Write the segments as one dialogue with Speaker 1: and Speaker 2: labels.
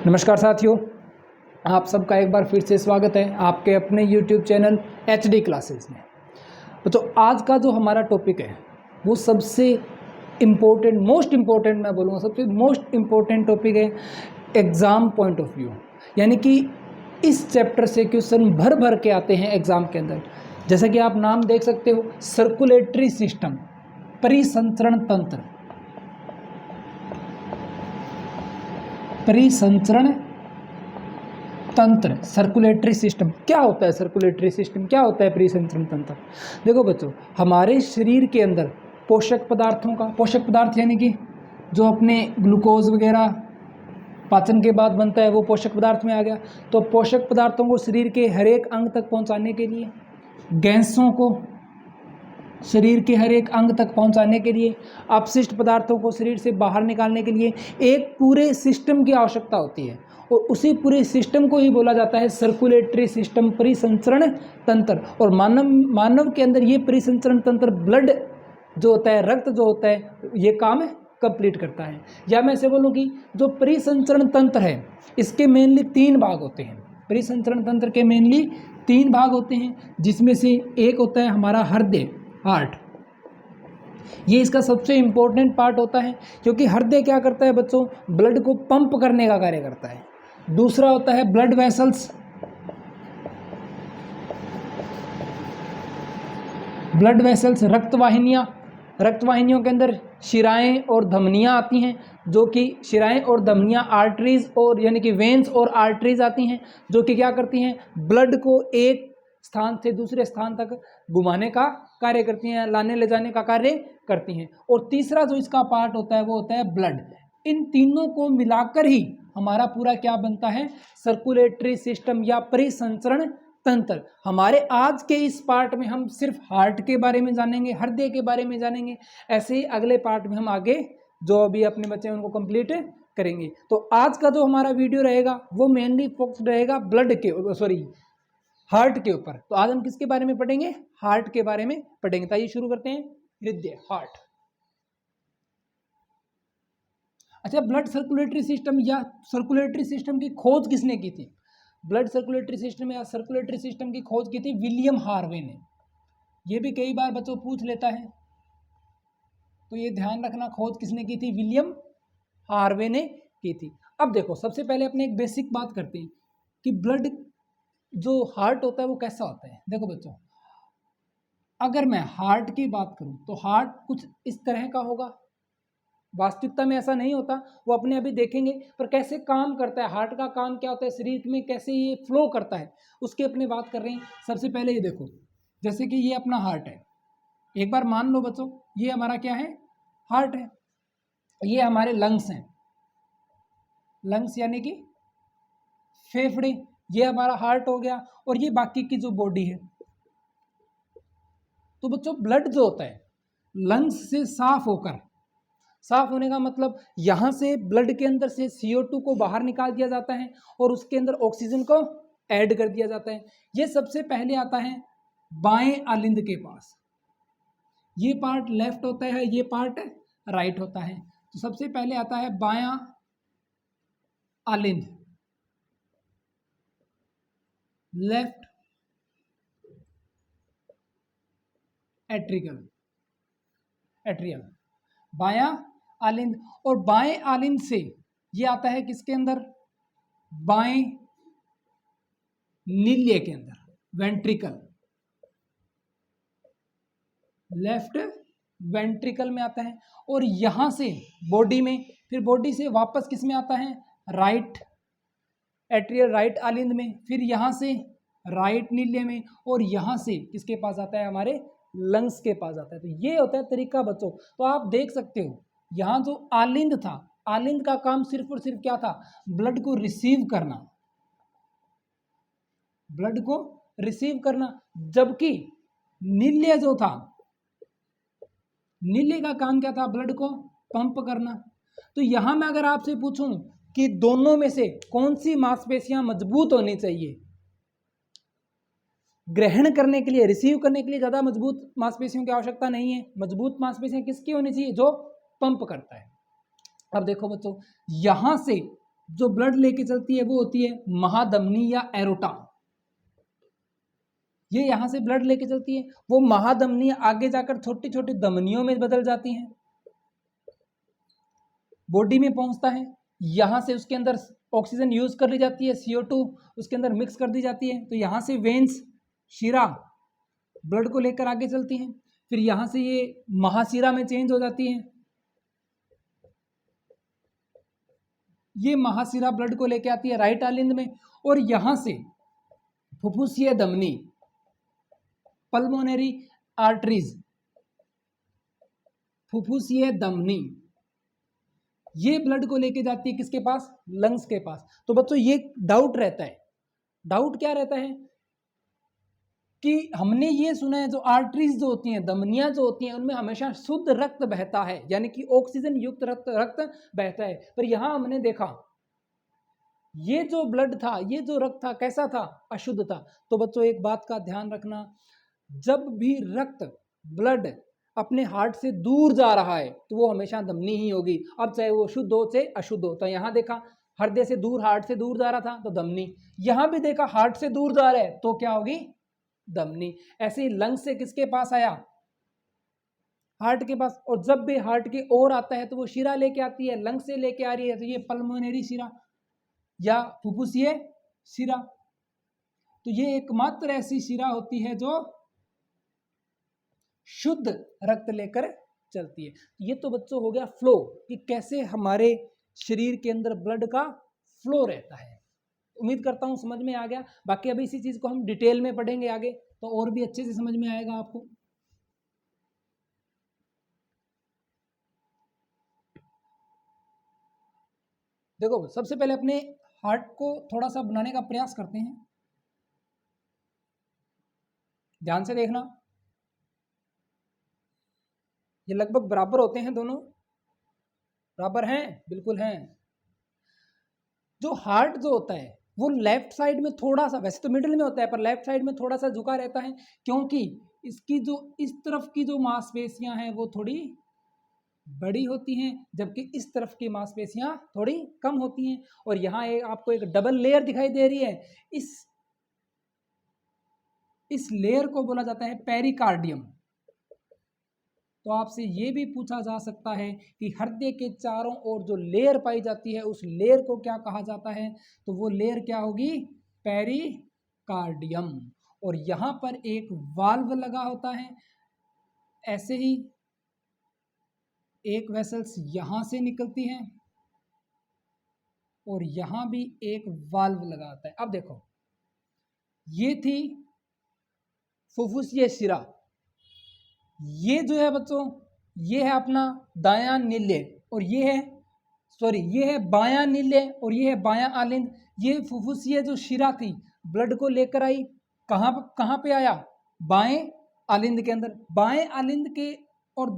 Speaker 1: नमस्कार साथियों, आप सबका एक बार फिर से स्वागत है आपके अपने YouTube चैनल HD क्लासेस में। तो आज का जो हमारा टॉपिक है वो सबसे इम्पोर्टेंट, मोस्ट इम्पोर्टेंट मैं बोलूँगा, सबसे मोस्ट इम्पोर्टेंट टॉपिक है एग्ज़ाम पॉइंट ऑफ व्यू। यानी कि इस चैप्टर से क्वेश्चन भर भर के आते हैं एग्ज़ाम के अंदर। जैसा कि आप नाम देख सकते हो, सर्कुलेटरी सिस्टम, परिसंचरण तंत्र, परिसंचरण तंत्र, सर्कुलेटरी सिस्टम। क्या होता है सर्कुलेटरी सिस्टम, क्या होता है परिसंचरण तंत्र? देखो बच्चों, हमारे शरीर के अंदर पोषक पदार्थों का, पोषक पदार्थ यानी कि जो अपने ग्लूकोज वगैरह पाचन के बाद बनता है वो पोषक पदार्थ में आ गया। तो पोषक पदार्थों को शरीर के हर एक अंग तक पहुंचाने के लिए, गैसों को शरीर के हर एक अंग तक पहुंचाने के लिए, अपशिष्ट पदार्थों को शरीर से बाहर निकालने के लिए एक पूरे सिस्टम की आवश्यकता होती है। और उसी पूरे सिस्टम को ही बोला जाता है सर्कुलेटरी सिस्टम, परिसंचरण तंत्र। और मानव के अंदर ये परिसंचरण तंत्र, ब्लड जो होता है, रक्त जो होता है, ये काम कंप्लीट करता है। या मैं ऐसे बोलूँ कि जो परिसंचरण तंत्र है इसके मेनली 3 भाग होते हैं। परिसंचरण तंत्र के मेनली 3 भाग होते हैं, जिसमें से एक होता है हमारा हृदय, हार्ट। ये इसका सबसे इम्पोर्टेंट पार्ट होता है, क्योंकि हृदय क्या करता है बच्चों, ब्लड को पंप करने का कार्य करता है। दूसरा होता है ब्लड वेसल्स, ब्लड वेसल्स, रक्तवाहिनियाँ। रक्तवाहिनियों के अंदर शिराएं और धमनियाँ आती हैं, जो कि शिराएं और धमनियाँ, आर्टरीज और यानी कि वेन्स और आर्टरीज आती हैं, जो कि क्या करती हैं, ब्लड को एक स्थान से दूसरे स्थान तक घुमाने का कार्य करती हैं, लाने ले जाने का कार्य करती हैं। और तीसरा जो इसका पार्ट होता है वो होता है ब्लड। इन तीनों को मिलाकर ही हमारा पूरा क्या बनता है, सर्कुलेटरी सिस्टम या परिसंचरण तंत्र। हमारे आज के इस पार्ट में हम सिर्फ हार्ट के बारे में जानेंगे, हृदय के बारे में जानेंगे। ऐसे ही अगले पार्ट में हम आगे जो अभी अपने बच्चे हैं उनको कंप्लीट करेंगे। तो आज का जो हमारा वीडियो रहेगा वो मेनली फोकस्ड रहेगा ब्लड के, सॉरी, हार्ट के ऊपर। तो आज हम किसके बारे में पढ़ेंगे, हार्ट के बारे में पढ़ेंगे। तो आइए शुरू करते हैं। हृदय, हार्ट। अच्छा, ब्लड सर्कुलेटरी सिस्टम या सर्कुलेटरी सिस्टम की खोज किसने की थी? ब्लड सर्कुलेटरी सिस्टम या सर्कुलेटरी सिस्टम की खोज की थी विलियम हार्वे ने। यह भी कई बार बच्चों पूछ लेता है, तो ये ध्यान रखना, खोज किसने की थी, विलियम हार्वे ने की थी। अब देखो, सबसे पहले अपने एक बेसिक बात करते हैं कि ब्लड जो हार्ट होता है वो कैसा होता है। देखो बच्चों, अगर मैं हार्ट की बात करूं तो हार्ट कुछ इस तरह का होगा। वास्तविकता में ऐसा नहीं होता, वो अपने अभी देखेंगे। पर कैसे काम करता है, हार्ट का काम क्या होता है, शरीर में कैसे ये फ्लो करता है, उसकी अपने बात कर रहे हैं। सबसे पहले ये देखो, जैसे कि ये अपना हार्ट है। एक बार मान लो बच्चों, ये हमारा क्या है, हार्ट है। ये हमारे लंग्स हैं, लंग्स यानी कि फेफड़े, ये हमारा हार्ट हो गया। और ये बाकी की जो बॉडी है। तो बच्चों, ब्लड जो होता है लंग्स से साफ होकर, साफ होने का मतलब यहां से ब्लड के अंदर से CO2 को बाहर निकाल दिया जाता है और उसके अंदर ऑक्सीजन को ऐड कर दिया जाता है। ये सबसे पहले आता है बाएं आलिंद के पास। ये पार्ट लेफ्ट होता है, ये पार्ट राइट होता है। तो सबसे पहले आता है बायां आलिंद, लेफ्ट एट्रिकल, एट्रियल, बायां आलिंद। और बाएं आलिंद से ये आता है किसके अंदर, बाएं नील्य के अंदर, वेंट्रिकल, लेफ्ट वेंट्रिकल में आता है। और यहां से बॉडी में, फिर बॉडी से वापस किस में आता है, राइट एट्रियल, राइट आलिंद में, फिर यहां से राइट नील्य में, और यहां से किसके पास आता है, हमारे लंग्स के पास आता है। तो ये होता है तरीका बच्चों। तो आप देख सकते हो यहां जो आलिंद था, आलिंद का काम सिर्फ और सिर्फ क्या था, ब्लड को रिसीव करना, ब्लड को रिसीव करना। जबकि नील्य जो था, नील्य का काम क्या था, ब्लड को पंप करना। तो यहां मैं अगर आपसे पूछूं कि दोनों में से कौन सी मांसपेशियां मजबूत होनी चाहिए, ग्रहण करने के लिए, रिसीव करने के लिए ज़्यादा मजबूत मांसपेशियों की आवश्यकता नहीं है। मजबूत मांसपेशियां किसकी होनी चाहिए, जो पंप करता है। अब देखो बच्चों, यहां से जो ब्लड लेके चलती है वो होती है महाधमनी या एरोटा। ये यहां से ब्लड लेके चलती है, वो महाधमनी आगे जाकर छोटी छोटी धमनियों में बदल जाती हैं, बॉडी में पहुंचता है, यहां से उसके अंदर ऑक्सीजन यूज कर ली जाती है, CO2 उसके अंदर मिक्स कर दी जाती है, तो यहां से वेन्स शिरा ब्लड को लेकर आगे चलती हैं, फिर यहां से ये महाशिरा में चेंज हो जाती है, ये महाशिरा ब्लड को लेके आती है राइट आलिंद में, और यहां से फुफ्फुसीय धमनी पल्मोनरी आर्टरीज, फुफ्फुसीय धमनी ये ब्लड को लेके जाती है किसके पास, लंग्स के पास। तो बच्चों ये डाउट रहता है, डाउट क्या रहता है कि हमने ये सुना है जो आर्टरीज जो होती हैं, धमनियां जो होती हैं, उनमें हमेशा शुद्ध रक्त बहता है, यानी कि ऑक्सीजन युक्त रक्त बहता है, पर यहां हमने देखा ये जो ब्लड था, ये जो रक्त था, कैसा था, अशुद्ध था। तो बच्चों एक बात का ध्यान रखना, जब भी रक्त ब्लड अपने हार्ट से दूर जा रहा है तो वो हमेशा धमनी ही होगी, अब चाहे वो शुद्ध हो चाहे अशुद्ध हो। तो यहाँ देखा हृदय से दूर, हार्ट से दूर जा रहा था तो धमनी, यहां भी देखा हार्ट से दूर जा रहा है तो क्या होगी, धमनी। ऐसे ही लंग से किसके पास आया, हार्ट के पास, और जब भी हार्ट की ओर आता है तो वो शिरा लेके आती है, लंग से लेके आ रही है तो ये पल्मोनरी शिरा या फुफ्फुसीय शिरा। तो ये एकमात्र ऐसी शिरा होती है जो शुद्ध रक्त लेकर चलती है। ये तो बच्चों हो गया फ्लो, कि कैसे हमारे शरीर के अंदर ब्लड का फ्लो रहता है। उम्मीद करता हूं समझ में आ गया। बाकी अभी इसी चीज को हम डिटेल में पढ़ेंगे आगे तो और भी अच्छे से समझ में आएगा आपको। देखो सबसे पहले अपने हार्ट को थोड़ा सा बनाने का प्रयास करते हैं, ध्यान से देखना, ये लगभग बराबर होते हैं, दोनों बराबर हैं, बिल्कुल हैं। जो हार्ट जो होता है वो लेफ्ट साइड में थोड़ा सा, वैसे तो मिडिल में होता है पर लेफ्ट साइड में थोड़ा सा झुका रहता है, क्योंकि इसकी जो इस तरफ की जो मांसपेशियां हैं वो थोड़ी बड़ी होती हैं, जबकि इस तरफ की मांसपेशियां थोड़ी कम होती हैं। और यहाँ आपको एक डबल लेयर दिखाई दे रही है, इस लेयर को बोला जाता है पेरिकार्डियम। तो आपसे ये भी पूछा जा सकता है कि हृदय के चारों ओर जो लेयर पाई जाती है उस लेयर को क्या कहा जाता है, तो वो लेयर क्या होगी, पेरिकार्डियम। और यहाँ पर एक वाल्व लगा होता है, ऐसे ही एक वेसल्स यहाँ से निकलती है और यहाँ भी एक वाल्व लगा होता है। अब देखो ये थी फुफ्फुसीय शिरा, ये जो है बच्चों ये है अपना दायां नील्य, और ये है ये है बायां नील्य और ये है बायां आलिंद। ये फुफ्फुसीय जो शिरा थी ब्लड को लेकर आई, कहाँ कहाँ पे आया, बाएं आलिंद के अंदर। बाएं आलिंद के और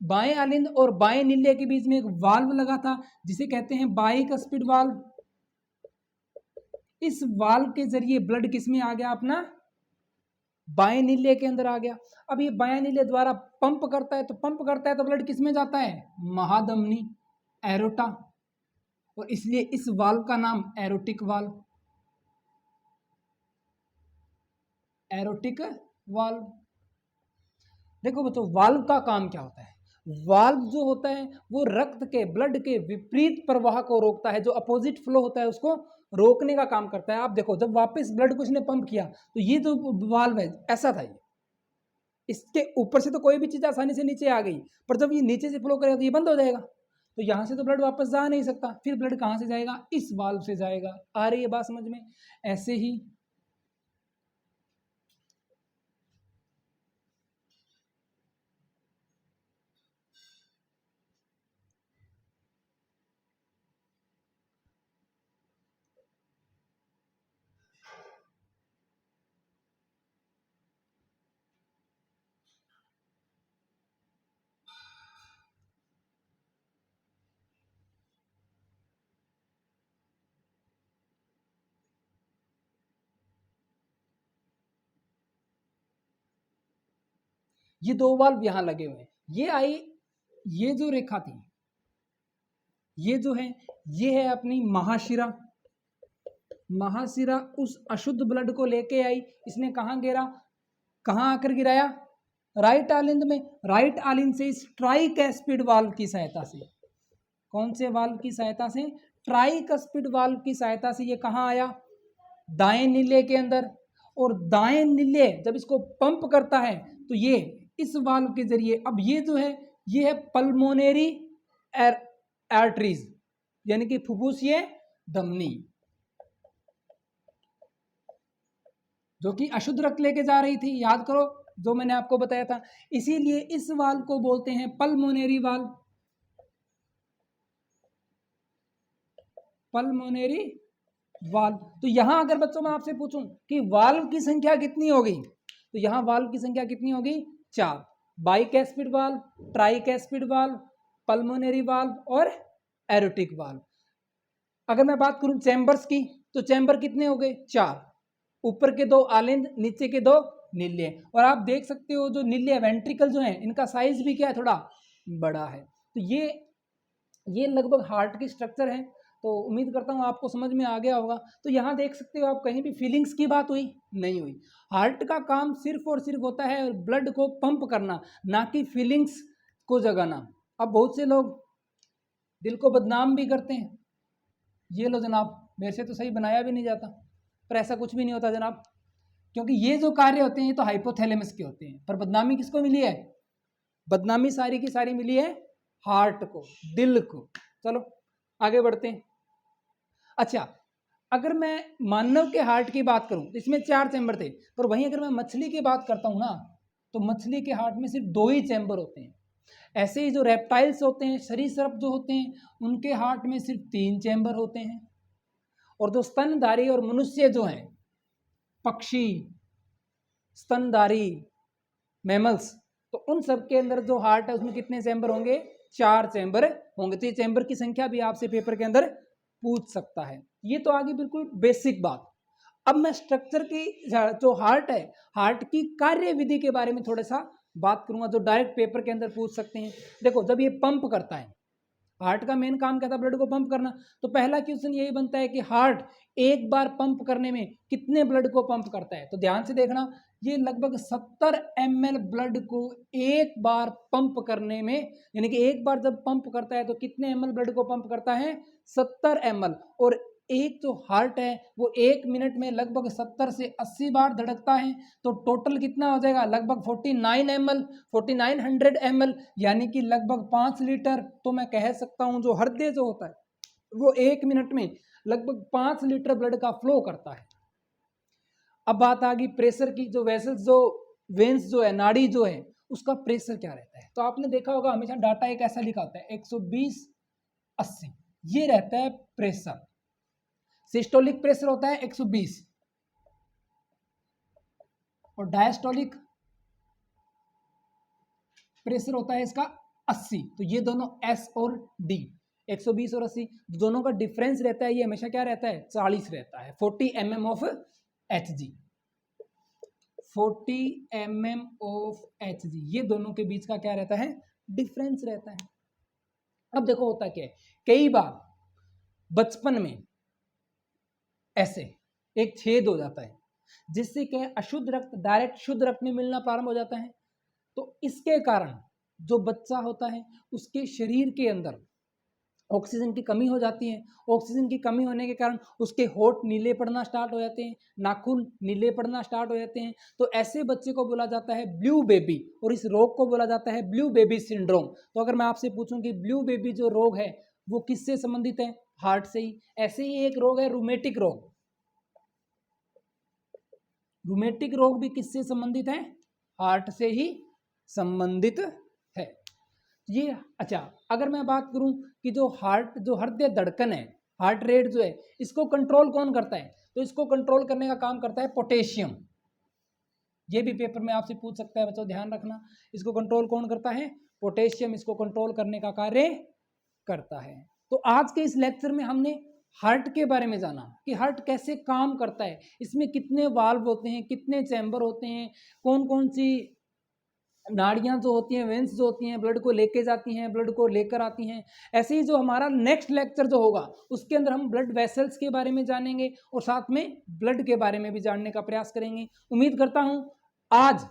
Speaker 1: बाएं आलिंद और बाएं नील्य के बीच में एक वाल्व लगा था जिसे कहते हैं बाइकस्पिड वाल्व। इस वाल्व के जरिए ब्लड किस में आ गया, अपना बाएं नील्य के अंदर आ गया। अब ये बाएं नील्य द्वारा पंप करता है, तो ब्लड किस में जाता है, महाधमनी, एरोटा, और इसलिए इस वाल्व का नाम एरोटिक वाल्व, एरोटिक वाल्व। देखो बच्चों वाल्व का काम क्या होता है, वाल्व जो होता है वो रक्त के, ब्लड के विपरीत प्रवाह को रोकता है, जो अपोजिट फ्लो होता है उसको रोकने का काम करता है। आप देखो जब वापस ब्लड को इसने पंप किया तो ये जो वाल्व है ऐसा था, इसके ऊपर से तो कोई भी चीज आसानी से नीचे आ गई, पर जब ये नीचे से फ्लो करेगा तो ये बंद हो जाएगा, तो यहां से तो ब्लड वापस जा नहीं सकता, फिर ब्लड कहां से जाएगा, इस वाल्व से जाएगा। आ रही है बात समझ में। ऐसे ही ये दो वाल्व यहां लगे हुए हैं, ये आई, ये जो रेखा थी ये जो है ये है अपनी महाशिरा। महाशिरा उस अशुद्ध ब्लड को लेके आई, इसने कहाँ गिरा, कहाँ आकर गिराया, राइट आलिंद में। राइट आलिंद से इस ट्राइकैस्पिड वाल्व की सहायता से, कौन से वाल्व की सहायता से, ट्राइकस्पिड वाल्व की सहायता से ये कहाँ आया, दाएं नीले के अंदर। और दाएं नीले जब इसको पंप करता है तो ये इस वाल्व के जरिए, अब ये जो है ये है पल्मोनरी आर्टरीज, यानी कि फुफ्फुसीय धमनी, जो कि अशुद्ध रक्त लेके जा रही थी, याद करो जो मैंने आपको बताया था। इसीलिए इस वाल्व को बोलते हैं पल्मोनरी वाल्व, पल्मोनरी वाल्व। तो यहां अगर बच्चों मैं आपसे पूछूं कि वाल्व की संख्या कितनी होगी, तो यहां वाल्व की संख्या कितनी होगी, 4। बाइकैस्पिड वाल्व, ट्राइकैस्पिड वाल्व, पल्मोनरी वाल्व और एरोटिक वाल्व। अगर मैं बात करूं चैम्बर्स की, तो चैम्बर कितने हो गए, 4। ऊपर के 2 आलिंद, नीचे के 2 नीले। और आप देख सकते हो जो नीले वेंट्रिकल जो है इनका साइज भी क्या है, थोड़ा बड़ा है। तो ये लगभग हार्ट की स्ट्रक्चर है। तो उम्मीद करता हूँ आपको समझ में आ गया होगा। तो यहाँ देख सकते हो आप, कहीं भी फीलिंग्स की बात हुई नहीं हुई। हार्ट का काम सिर्फ और सिर्फ होता है ब्लड को पंप करना, ना कि फीलिंग्स को जगाना। अब बहुत से लोग दिल को बदनाम भी करते हैं, ये लो जनाब मेरे से तो सही बनाया भी नहीं जाता, पर ऐसा कुछ भी नहीं होता जनाब, क्योंकि ये जो कार्य होते हैं ये तो हाइपोथैलेमस के होते हैं। पर बदनामी किसको मिली है, बदनामी सारी की सारी मिली है हार्ट को, दिल को। चलो आगे बढ़ते हैं। अच्छा, अगर मैं मानव के हार्ट की बात करूं तो इसमें 4 चैम्बर थे, पर वहीं अगर मैं मछली की बात करता हूं ना, तो मछली के हार्ट में सिर्फ 2 ही चैम्बर होते हैं। ऐसे ही जो रेप्टाइल्स होते हैं, सरीसृप जो होते हैं, उनके हार्ट में सिर्फ 3 चैम्बर होते हैं। और जो स्तनधारी और मनुष्य जो हैं, पक्षी, स्तनधारी, मैमल्स, तो उन सब के अंदर जो हार्ट है उसमें कितने चैम्बर होंगे, 4 चैम्बर होंगे। तो ये चैम्बर की संख्या भी आपसे पेपर के अंदर पूछ सकता है। ये तो आगे बिल्कुल बेसिक बात। अब मैं स्ट्रक्चर की, जो हार्ट है, हार्ट की कार्य विधि के बारे में थोड़ा सा बात करूंगा, जो डायरेक्ट पेपर के अंदर पूछ सकते हैं। देखो, जब ये पंप करता है, हार्ट का मेन काम क्या था, ब्लड को पंप करना। तो पहला क्वेश्चन यही बनता है कि हार्ट एक बार पंप करने में कितने ब्लड को पंप करता है। तो ध्यान से देखना, ये लगभग 70 ml ब्लड को एक बार पंप करने में, यानी कि एक बार जब पंप करता है तो कितने ml ब्लड को पंप करता है, 70 ml। और एक जो हार्ट है वो 1 मिनट में लगभग 70 से 80 बार धड़कता है। तो टोटल कितना हो जाएगा, लगभग 49 ml, 4900 ml, यानी कि लगभग 5 लीटर। तो मैं कह सकता हूं जो हृदय जो होता है वो 1 मिनट में लगभग 5 लीटर ब्लड का फ्लो करता है। अब बात आ गई प्रेशर की, जो वेसल्स, जो वेन्स जो है, नाड़ी जो है, उसका प्रेशर क्या रहता है। तो आपने देखा होगा हमेशा डाटा एक ऐसा लिखा होता है 120/80, ये रहता है प्रेशर। सिस्टोलिक प्रेशर होता है 120 और डायस्टोलिक प्रेशर होता है इसका 80। तो ये दोनों एस और डी, 120 और 80 दोनों का डिफरेंस रहता है, ये हमेशा क्या रहता है, 40 रहता है, 40 mm of Hg, 40 mm of Hg, ये दोनों के बीच का क्या रहता है, डिफरेंस रहता है। अब देखो होता क्या है, कई बार बचपन में ऐसे एक छेद हो जाता है जिससे क्या अशुद्ध रक्त डायरेक्ट शुद्ध रक्त में मिलना प्रारंभ हो जाता है। तो इसके कारण जो बच्चा होता है उसके शरीर के अंदर ऑक्सीजन की कमी हो जाती है। ऑक्सीजन की कमी होने के कारण उसके होठ नीले पड़ना स्टार्ट हो जाते हैं, नाखून नीले पड़ना स्टार्ट हो जाते हैं। तो ऐसे बच्चे को बोला जाता है ब्लू बेबी, और इस रोग को बोला जाता है ब्लू बेबी सिंड्रोम। तो अगर मैं आपसे पूछूं कि ब्लू बेबी जो रोग है वो किससे संबंधित है, हार्ट से ही। ऐसे ही एक रोग है रूमेटिक रोग, रूमेटिक रोग भी किससे संबंधित है, हार्ट से ही संबंधित है ये। अच्छा, अगर मैं बात करूं कि जो हार्ट, जो हृदय धड़कन है, हार्ट रेट जो है, इसको कंट्रोल कौन करता है, तो इसको कंट्रोल करने का काम करता है पोटेशियम। ये भी पेपर में आपसे पूछ सकता है बच्चों, ध्यान रखना। इसको कंट्रोल कौन करता है, पोटेशियम इसको कंट्रोल करने का कार्य करता है। तो आज के इस लेक्चर में हमने हार्ट के बारे में जाना कि हार्ट कैसे काम करता है, इसमें कितने वाल्व होते हैं, कितने चैम्बर होते हैं, कौन कौन सी नाड़ियाँ जो होती हैं, वेन्स जो होती हैं, ब्लड को लेके जाती हैं, ब्लड को लेकर आती हैं। ऐसे ही जो हमारा नेक्स्ट लेक्चर जो होगा उसके अंदर हम ब्लड वेसल्स के बारे में जानेंगे और साथ में ब्लड के बारे में भी जानने का प्रयास करेंगे। उम्मीद करता हूँ आज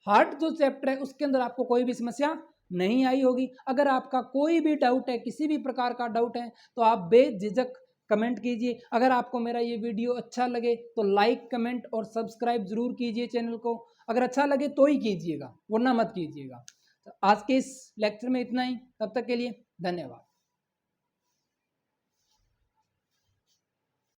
Speaker 1: हार्ट जो चैप्टर है उसके अंदर आपको कोई भी समस्या नहीं आई होगी। अगर आपका कोई भी डाउट है, किसी भी प्रकार का डाउट है, तो आप बेझिझक कमेंट कीजिए। अगर आपको मेरा ये वीडियो अच्छा लगे तो लाइक, कमेंट और सब्सक्राइब जरूर कीजिए चैनल को। अगर अच्छा लगे तो ही कीजिएगा, वरना मत कीजिएगा। तो आज के इस लेक्चर में इतना ही, तब तक के लिए धन्यवाद।